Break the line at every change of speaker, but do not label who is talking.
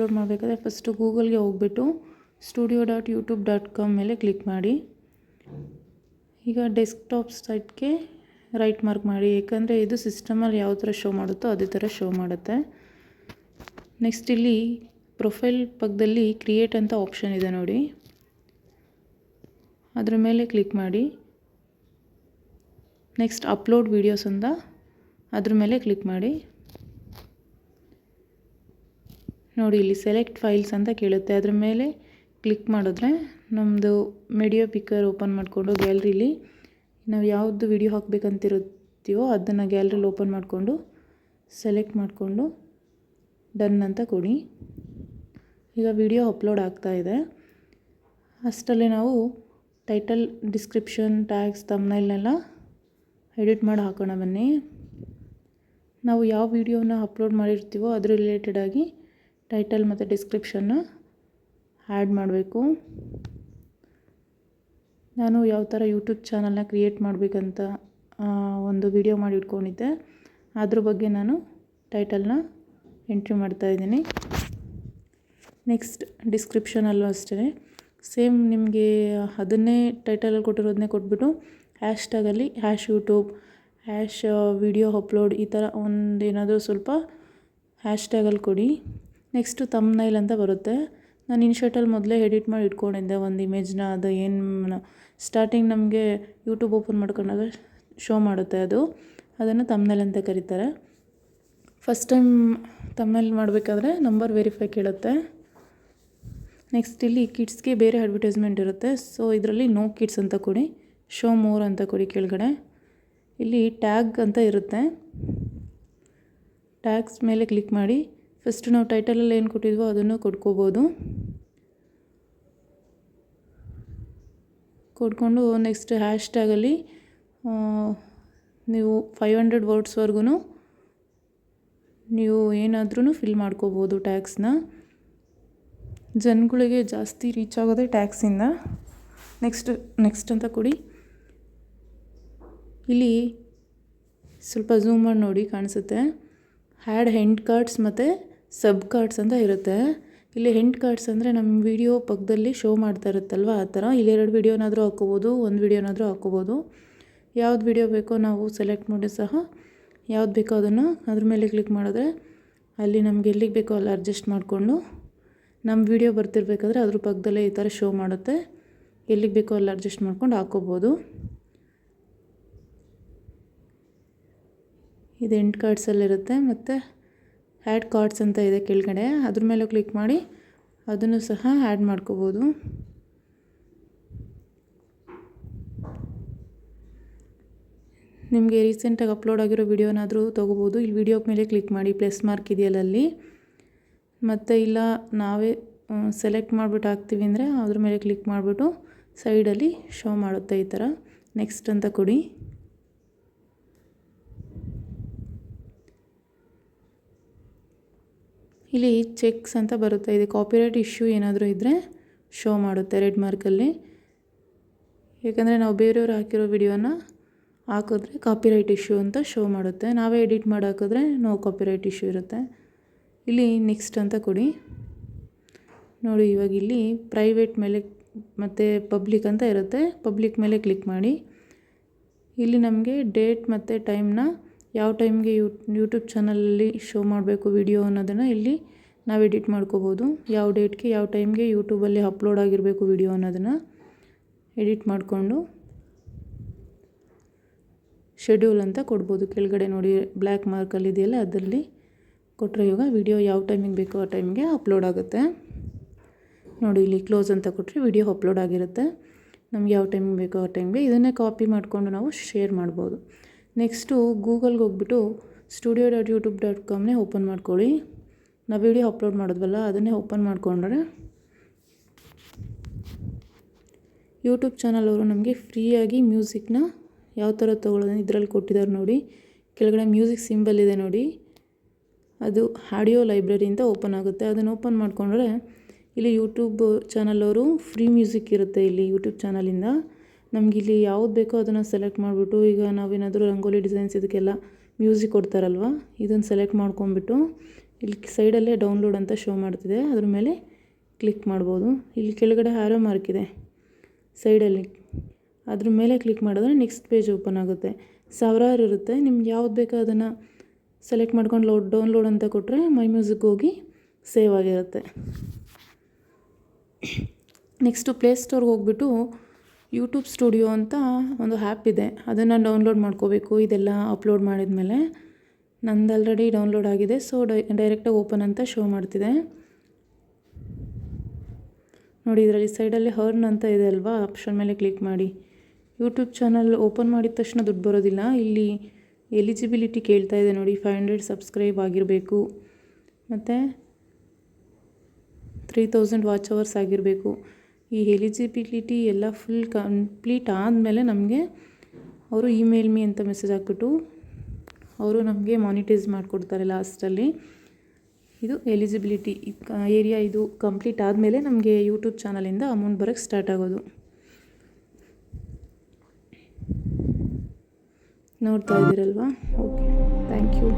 Upload ಮಾಡಬೇಕಾದ್ರೆ first ಗೂಗಲ್ಗೆ ಹೋಗ್ಬಿಟ್ಟು studio.youtube.com ಮೇಲೆ ಕ್ಲಿಕ್ ಮಾಡಿ. ಈಗ ಡೆಸ್ಕ್ಟಾಪ್ ಸೈಟ್ಗೆ ರೈಟ್ ಮಾರ್ಕ್ ಮಾಡಿ, ಏಕೆಂದರೆ ಇದು ಸಿಸ್ಟಮಲ್ಲಿ ಯಾವ ಥರ ಶೋ ಮಾಡುತ್ತೋ ಅದೇ ಥರ ಶೋ ಮಾಡುತ್ತೆ. ನೆಕ್ಸ್ಟ್ ಇಲ್ಲಿ ಪ್ರೊಫೈಲ್ ಪಕ್ಕದಲ್ಲಿ ಕ್ರಿಯೇಟ್ ಅಂತ ಆಪ್ಷನ್ ಇದೆ ನೋಡಿ, ಅದರ ಮೇಲೆ ಕ್ಲಿಕ್ ಮಾಡಿ. ನೆಕ್ಸ್ಟ್ ಅಪ್ಲೋಡ್ ವೀಡಿಯೋಸ್ ಅಂತ ಅದ್ರ ಮೇಲೆ ಕ್ಲಿಕ್ ಮಾಡಿ. ನೋಡಿ ಇಲ್ಲಿ ಸೆಲೆಕ್ಟ್ ಫೈಲ್ಸ್ ಅಂತ ಕೇಳುತ್ತೆ, ಅದ್ರ ಮೇಲೆ ಕ್ಲಿಕ್ ಮಾಡಿದ್ರೆ ನಮ್ಮದು ಮೀಡಿಯಾ ಪಿಕ್ಕರ್ ಓಪನ್ ಮಾಡಿಕೊಂಡು ಗ್ಯಾಲರಿಲಿ ನಾವು ಯಾವುದು ವಿಡಿಯೋ ಹಾಕಬೇಕಂತಿರುತ್ತೀವೋ ಅದನ್ನು ಗ್ಯಾಲರಿಲಿ ಓಪನ್ ಮಾಡಿಕೊಂಡು ಸೆಲೆಕ್ಟ್ ಮಾಡಿಕೊಂಡು ಡನ್ ಅಂತ ಕೊಡಿ. ಈಗ ವಿಡಿಯೋ ಅಪ್ಲೋಡ್ ಆಗ್ತಾ ಇದೆ. ಅಷ್ಟರಲ್ಲಿ ನಾವು ಟೈಟಲ್, ಡಿಸ್ಕ್ರಿಪ್ಷನ್, ಟ್ಯಾಗ್ಸ್, ಥಂಬ್ನೈಲ್ನೆಲ್ಲ ಎಡಿಟ್ ಮಾಡಿ ಹಾಕೋಣ ಬನ್ನಿ. ನಾವು ಯಾವ ವಿಡಿಯೋನ ಅಪ್ಲೋಡ್ ಮಾಡಿರ್ತೀವೋ ಅದ್ರ ರಿಲೇಟೆಡಾಗಿ ಟೈಟಲ್ ಮತ್ತು ಡಿಸ್ಕ್ರಿಪ್ಷನ್ನ ಆ್ಯಡ್ ಮಾಡಬೇಕು. ನಾನು ಯಾವ ಥರ ಯೂಟ್ಯೂಬ್ ಚಾನಲ್ನ ಕ್ರಿಯೇಟ್ ಮಾಡಬೇಕಂತ ಒಂದು ವಿಡಿಯೋ ಮಾಡಿ ಇಟ್ಕೊಂಡಿದ್ದೆ, ಅದ್ರ ಬಗ್ಗೆ ನಾನು ಟೈಟಲ್ನ ಎಂಟ್ರಿ ಮಾಡ್ತಾಯಿದ್ದೀನಿ. ನೆಕ್ಸ್ಟ್ ಡಿಸ್ಕ್ರಿಪ್ಷನಲ್ಲೂ ಅಷ್ಟೇ ಸೇಮ್ ನಿಮಗೆ ಅದನ್ನೇ ಟೈಟಲಲ್ಲಿ ಕೊಟ್ಟಿರೋದನ್ನೇ ಕೊಟ್ಬಿಟ್ಟು ಹ್ಯಾಶ್ ಟ್ಯಾಗಲ್ಲಿ #ಯೂಟ್ಯೂಬ್, #ವಿಡಿಯೋ ಅಪ್ಲೋಡ್ ಈ ಥರ ಒಂದು ಏನಾದರೂ ಸ್ವಲ್ಪ ಹ್ಯಾಶ್ ಟ್ಯಾಗಲ್ಲಿ ಕೊಡಿ. ನೆಕ್ಸ್ಟು ಥಂಬ್ನೈಲ್ ಅಂತ ಬರುತ್ತೆ. ನಾನು ಇನ್ಶರ್ಟಲ್ಲಿ ಮೊದಲೇ ಎಡಿಟ್ ಮಾಡಿ ಇಟ್ಕೊಂಡಿದ್ದೆ ಒಂದು ಇಮೇಜ್ನ. ಅದು ಏನು ಸ್ಟಾರ್ಟಿಂಗ್ ನಮಗೆ ಯೂಟ್ಯೂಬ್ ಓಪನ್ ಮಾಡ್ಕೊಂಡಾಗ ಶೋ ಮಾಡುತ್ತೆ, ಅದನ್ನು ಥಂಬ್ನೈಲ್ ಅಂತ ಕರೀತಾರೆ. ಫಸ್ಟ್ ಟೈಮ್ ಥಂಬ್ನೈಲ್ ಮಾಡಬೇಕಾದ್ರೆ ನಂಬರ್ ವೆರಿಫೈ ಕೇಳುತ್ತೆ. ನೆಕ್ಸ್ಟ್ ಇಲ್ಲಿ ಕಿಡ್ಸ್ಗೆ ಬೇರೆ ಅಡ್ವರ್ಟೈಸ್ಮೆಂಟ್ ಇರುತ್ತೆ, ಸೊ ಇದರಲ್ಲಿ ನೋ ಕಿಡ್ಸ್ ಅಂತ ಕೊಡಿ. ಶೋ ಮೋರ್ ಅಂತ ಕೊಡಿ ಕೆಳಗಡೆ. ಇಲ್ಲಿ ಟ್ಯಾಗ್ ಅಂತ ಇರುತ್ತೆ, ಟ್ಯಾಗ್ಸ್ ಮೇಲೆ ಕ್ಲಿಕ್ ಮಾಡಿ. ಫಸ್ಟ್ ನಾವು ಟೈಟಲಲ್ಲಿ ಏನು ಕೊಟ್ಟಿದ್ವೋ ಅದನ್ನು ಕೊಟ್ಕೋಬೋದು. ಕೊಟ್ಕೊಂಡು ನೆಕ್ಸ್ಟ್ ಹ್ಯಾಶ್ ಟ್ಯಾಗಲ್ಲಿ ನೀವು 500 ವರ್ಡ್ಸ್ವರೆಗೂ ನೀವು ಏನಾದ್ರೂ ಫಿಲ್ ಮಾಡ್ಕೋಬೋದು ಟ್ಯಾಗ್ಸ್ನ. ಜನಗಳಿಗೆ ಜಾಸ್ತಿ ರೀಚ್ ಆಗೋದೇ ಟ್ಯಾಗ್ಸಿಂದ. ನೆಕ್ಸ್ಟ್ ಅಂತ ಕೊಡಿ. ಇಲ್ಲಿ ಸ್ವಲ್ಪ ಝೂಮ್ ಮಾಡಿ ನೋಡಿ, ಕಾಣಿಸುತ್ತೆ. ಆ್ಯಡ್ ಹೆಂಡ್ ಕಾರ್ಡ್ಸ್ ಮತ್ತು ಸಬ್ ಕಾರ್ಡ್ಸ್ ಅಂತ ಇರುತ್ತೆ. ಇಲ್ಲಿ ಹೆಂಡ್ ಕಾರ್ಡ್ಸ್ ಅಂದರೆ ನಮ್ಮ ವಿಡಿಯೋ ಪಕ್ಕದಲ್ಲಿ ಶೋ ಮಾಡ್ತಾ ಇರುತ್ತಲ್ವ, ಆ ಥರ. ಇಲ್ಲಿ 2 ವಿಡಿಯೋನಾದರೂ ಹಾಕ್ಕೋಬೋದು, 1 ವಿಡಿಯೋನಾದರೂ ಹಾಕ್ಕೋಬೋದು. ಯಾವ್ದು ವಿಡಿಯೋ ಬೇಕೋ ನಾವು ಸೆಲೆಕ್ಟ್ ಮಾಡಿ ಸಹ ಯಾವ್ದು ಬೇಕೋ ಅದನ್ನು ಅದ್ರ ಮೇಲೆ ಕ್ಲಿಕ್ ಮಾಡಿದ್ರೆ ಅಲ್ಲಿ ನಮ್ಗೆ ಎಲ್ಲಿಗೆ ಬೇಕೋ ಅಲ್ಲಿ ಅಡ್ಜಸ್ಟ್ ಮಾಡಿಕೊಂಡು ನಮ್ಮ ವಿಡಿಯೋ ಬರ್ತಿರ್ಬೇಕಾದ್ರೆ ಅದ್ರ ಪಕ್ಕದಲ್ಲೇ ಈ ಥರ ಶೋ ಮಾಡುತ್ತೆ. ಎಲ್ಲಿಗೆ ಬೇಕೋ ಅಲ್ಲಿ ಅಡ್ಜಸ್ಟ್ ಮಾಡ್ಕೊಂಡು ಹಾಕ್ಕೋಬೋದು. ಇದು ಎಂಡ್ ಕಾರ್ಡ್ಸಲ್ಲಿರುತ್ತೆ. ಮತ್ತು ಆ್ಯಡ್ ಕಾರ್ಡ್ಸ್ ಅಂತ ಇದೆ ಕೆಳಗಡೆ, ಅದ್ರ ಮೇಲೆ ಕ್ಲಿಕ್ ಮಾಡಿ ಅದನ್ನು ಸಹ ಆ್ಯಡ್ ಮಾಡ್ಕೋಬೋದು. ನಿಮಗೆ ರೀಸೆಂಟಾಗಿ ಅಪ್ಲೋಡ್ ಆಗಿರೋ ವಿಡಿಯೋನಾದರೂ ತೊಗೋಬೋದು. ಇಲ್ಲಿ ವಿಡಿಯೋ ಮೇಲೆ ಕ್ಲಿಕ್ ಮಾಡಿ, ಪ್ಲಸ್ ಮಾರ್ಕ್ ಇದೆಯಲ್ಲ ಅಲ್ಲಿ. ಮತ್ತು ಇಲ್ಲ ನಾವೇ ಸೆಲೆಕ್ಟ್ ಮಾಡಿಬಿಟ್ಟು ಹಾಕ್ತೀವಿ ಅಂದರೆ ಅದ್ರ ಮೇಲೆ ಕ್ಲಿಕ್ ಮಾಡಿಬಿಟ್ಟು ಸೈಡಲ್ಲಿ ಶೋ ಮಾಡುತ್ತೆ ಈ ಥರ. ನೆಕ್ಸ್ಟ್ ಅಂತ ಕೊಡಿ. ಇಲ್ಲಿ ಚೆಕ್ಸ್ ಅಂತ ಬರುತ್ತೆ, ಇದು ಕಾಪಿರೈಟ್ ಇಶ್ಯೂ ಏನಾದರೂ ಇದ್ದರೆ ಶೋ ಮಾಡುತ್ತೆ ರೆಡ್ ಮಾರ್ಕಲ್ಲಿ. ಏಕೆಂದರೆ ನಾವು ಬೇರೆಯವರು ಹಾಕಿರೋ ವಿಡಿಯೋನ ಹಾಕಿದ್ರೆ ಕಾಪಿರೈಟ್ ಇಶ್ಯೂ ಅಂತ ಶೋ ಮಾಡುತ್ತೆ. ನಾವೇ ಎಡಿಟ್ ಮಾಡಿ ಹಾಕಿದ್ರೆ ನೋ ಕಾಪಿರೈಟ್ ಇಶ್ಯೂ ಇರುತ್ತೆ. ಇಲ್ಲಿ ನೆಕ್ಸ್ಟ್ ಅಂತ ಕೊಡಿ. ನೋಡಿ ಇವಾಗ ಇಲ್ಲಿ ಪ್ರೈವೇಟ್ ಮೇಲೆ ಮತ್ತು ಪಬ್ಲಿಕ್ ಅಂತ ಇರುತ್ತೆ, ಪಬ್ಲಿಕ್ ಮೇಲೆ ಕ್ಲಿಕ್ ಮಾಡಿ. ಇಲ್ಲಿ ನಮಗೆ ಡೇಟ್ ಮತ್ತು ಟೈಮ್ನ ಯಾವ ಟೈಮ್ಗೆ ಯೂಟ್ಯೂಬ್ ಚಾನಲಲ್ಲಿ ಶೋ ಮಾಡಬೇಕು ವಿಡಿಯೋ ಅನ್ನೋದನ್ನು ಇಲ್ಲಿ ನಾವು ಎಡಿಟ್ ಮಾಡ್ಕೋಬೋದು. ಯಾವ ಡೇಟ್ಗೆ ಯಾವ ಟೈಮ್ಗೆ ಯೂಟ್ಯೂಬಲ್ಲಿ ಅಪ್ಲೋಡ್ ಆಗಿರಬೇಕು ವಿಡಿಯೋ ಅನ್ನೋದನ್ನು ಎಡಿಟ್ ಮಾಡಿಕೊಂಡು ಶೆಡ್ಯೂಲ್ ಅಂತ ಕೊಡ್ಬೋದು. ಕೆಳಗಡೆ ನೋಡಿ ಬ್ಲ್ಯಾಕ್ ಮಾರ್ಕಲ್ಲಿ ಇದೆಯಲ್ಲ, ಅದರಲ್ಲಿ ಕೊಟ್ಟರೆ ಇವಾಗ ವಿಡಿಯೋ ಯಾವ ಟೈಮಿಗೆ ಬೇಕೋ ಆ ಟೈಮ್ಗೆ ಅಪ್ಲೋಡ್ ಆಗುತ್ತೆ. ನೋಡಿ ಇಲ್ಲಿ ಕ್ಲೋಸ್ ಅಂತ ಕೊಟ್ಟರೆ ವಿಡಿಯೋ ಅಪ್ಲೋಡ್ ಆಗಿರುತ್ತೆ. ನಮ್ಗೆ ಯಾವ ಟೈಮಿಗೆ ಬೇಕೋ ಆ ಟೈಮ್ಗೆ ಇದನ್ನೇ ಕಾಪಿ ಮಾಡಿಕೊಂಡು ನಾವು ಶೇರ್ ಮಾಡ್ಬೋದು. ನೆಕ್ಸ್ಟು ಗೂಗಲ್ಗೆ ಹೋಗ್ಬಿಟ್ಟು studio.youtube.comನೇ ಓಪನ್ ಮಾಡ್ಕೊಳ್ಳಿ. ನಾವು ವಿಡಿಯೋ ಅಪ್ಲೋಡ್ ಮಾಡಿದ್ವಲ್ಲ ಅದನ್ನೇ ಓಪನ್ ಮಾಡಿಕೊಂಡ್ರೆ ಯೂಟ್ಯೂಬ್ ಚಾನಲ್ ಅವರು ನಮಗೆ ಫ್ರೀಯಾಗಿ ಮ್ಯೂಸಿಕ್ನ ಯಾವ ಥರ ತೊಗೊಳ್ಳೋದು ಇದರಲ್ಲಿ ಕೊಟ್ಟಿದ್ದಾರೆ ನೋಡಿ. ಕೆಳಗಡೆ ಮ್ಯೂಸಿಕ್ ಸಿಂಬಲ್ ಇದೆ ನೋಡಿ, ಅದು ಆಡಿಯೋ ಲೈಬ್ರರಿ ಅಂತ ಓಪನ್ ಆಗುತ್ತೆ. ಅದನ್ನು ಓಪನ್ ಮಾಡಿಕೊಂಡ್ರೆ ಇಲ್ಲಿ ಯೂಟ್ಯೂಬ್ ಚಾನಲ್ ಅವರು ಫ್ರೀ ಮ್ಯೂಸಿಕ್ ಇರುತ್ತೆ. ಇಲ್ಲಿ ಯೂಟ್ಯೂಬ್ ಚಾನಲಿಂದ ನಮ್ಗೆ ಇಲ್ಲಿ ಯಾವ್ದು ಬೇಕೋ ಅದನ್ನು ಸೆಲೆಕ್ಟ್ ಮಾಡಿಬಿಟ್ಟು, ಈಗ ನಾವೇನಾದರೂ ರಂಗೋಲಿ ಡಿಸೈನ್ಸ್ ಇದಕ್ಕೆಲ್ಲ ಮ್ಯೂಸಿಕ್ ಕೊಡ್ತಾರಲ್ವ, ಇದನ್ನು ಸೆಲೆಕ್ಟ್ ಮಾಡ್ಕೊಂಬಿಟ್ಟು ಇಲ್ಲಿ ಸೈಡಲ್ಲೇ ಡೌನ್ಲೋಡ್ ಅಂತ ಶೋ ಮಾಡ್ತಿದೆ, ಅದ್ರ ಮೇಲೆ ಕ್ಲಿಕ್ ಮಾಡ್ಬೋದು. ಇಲ್ಲಿ ಕೆಳಗಡೆ ಆರೋ ಮಾರ್ಕ್ ಇದೆ ಸೈಡಲ್ಲಿ, ಅದ್ರ ಮೇಲೆ ಕ್ಲಿಕ್ ಮಾಡಿದ್ರೆ ನೆಕ್ಸ್ಟ್ ಪೇಜ್ ಓಪನ್ ಆಗುತ್ತೆ. ಸಾವಿರಾರು ಇರುತ್ತೆ, ನಿಮ್ಗೆ ಯಾವ್ದು ಬೇಕೋ ಅದನ್ನು ಸೆಲೆಕ್ಟ್ ಮಾಡ್ಕೊಂಡು ಡೌನ್ಲೋಡ್ ಅಂತ ಕೊಟ್ಟರೆ ಮೈ ಮ್ಯೂಸಿಕ್ ಹೋಗಿ ಸೇವ್ ಆಗಿರುತ್ತೆ. ನೆಕ್ಸ್ಟು ಪ್ಲೇಸ್ಟೋರ್ಗೆ ಹೋಗ್ಬಿಟ್ಟು ಯೂಟ್ಯೂಬ್ ಸ್ಟುಡಿಯೋ ಅಂತ ಒಂದು ಆ್ಯಪ್ ಇದೆ, ಅದನ್ನು ಡೌನ್ಲೋಡ್ ಮಾಡ್ಕೋಬೇಕು. ಇದೆಲ್ಲ ಅಪ್ಲೋಡ್ ಮಾಡಿದ್ಮೇಲೆ ನಂದು ಆಲ್ರೆಡಿ ಡೌನ್ಲೋಡ್ ಆಗಿದೆ, ಸೊ ಡೈರೆಕ್ಟಾಗಿ ಓಪನ್ ಅಂತ ಶೋ ಮಾಡ್ತಿದೆ ನೋಡಿ. ಇದರಲ್ಲಿ ಸೈಡಲ್ಲಿ ಹರ್ನ್ ಅಂತ ಇದೆ ಅಲ್ವಾ, ಆಪ್ಷನ್ ಮೇಲೆ ಕ್ಲಿಕ್ ಮಾಡಿ. ಯೂಟ್ಯೂಬ್ ಚಾನಲ್ ಓಪನ್ ಮಾಡಿದ ತಕ್ಷಣ ದುಡ್ಡು ಬರೋದಿಲ್ಲ, ಇಲ್ಲಿ ಎಲಿಜಿಬಿಲಿಟಿ ಕೇಳ್ತಾ ಇದೆ ನೋಡಿ. 500 ಸಬ್ಸ್ಕ್ರೈಬ್ ಆಗಿರಬೇಕು ಮತ್ತು 3000 ವಾಚ್ ಅವರ್ಸ್ ಆಗಿರಬೇಕು. ಈ ಎಲಿಜಿಬಿಲಿಟಿ ಎಲ್ಲ ಫುಲ್ ಕಂಪ್ಲೀಟ್ ಆದಮೇಲೆ ನಮಗೆ ಅವರು ಇಮೇಲ್ ಮೀ ಅಂತ ಮೆಸೇಜ್ ಹಾಕ್ಬಿಟ್ಟು ಅವರು ನಮಗೆ ಮಾನಿಟೈಸ್ ಮಾಡಿಕೊಡ್ತಾರೆ ಲಾಸ್ಟಲ್ಲಿ. ಇದು ಎಲಿಜಿಬಿಲಿಟಿ ಏರಿಯಾ, ಇದು ಕಂಪ್ಲೀಟ್ ಆದಮೇಲೆ ನಮಗೆ ಯೂಟ್ಯೂಬ್ ಚಾನಲಿಂದ ಅಮೌಂಟ್ ಬರೋಕ್ಕೆ ಸ್ಟಾರ್ಟ್ ಆಗೋದು. ನೋಡ್ತಾ ಇದ್ದೀರಲ್ವಾ? Okay, thank you.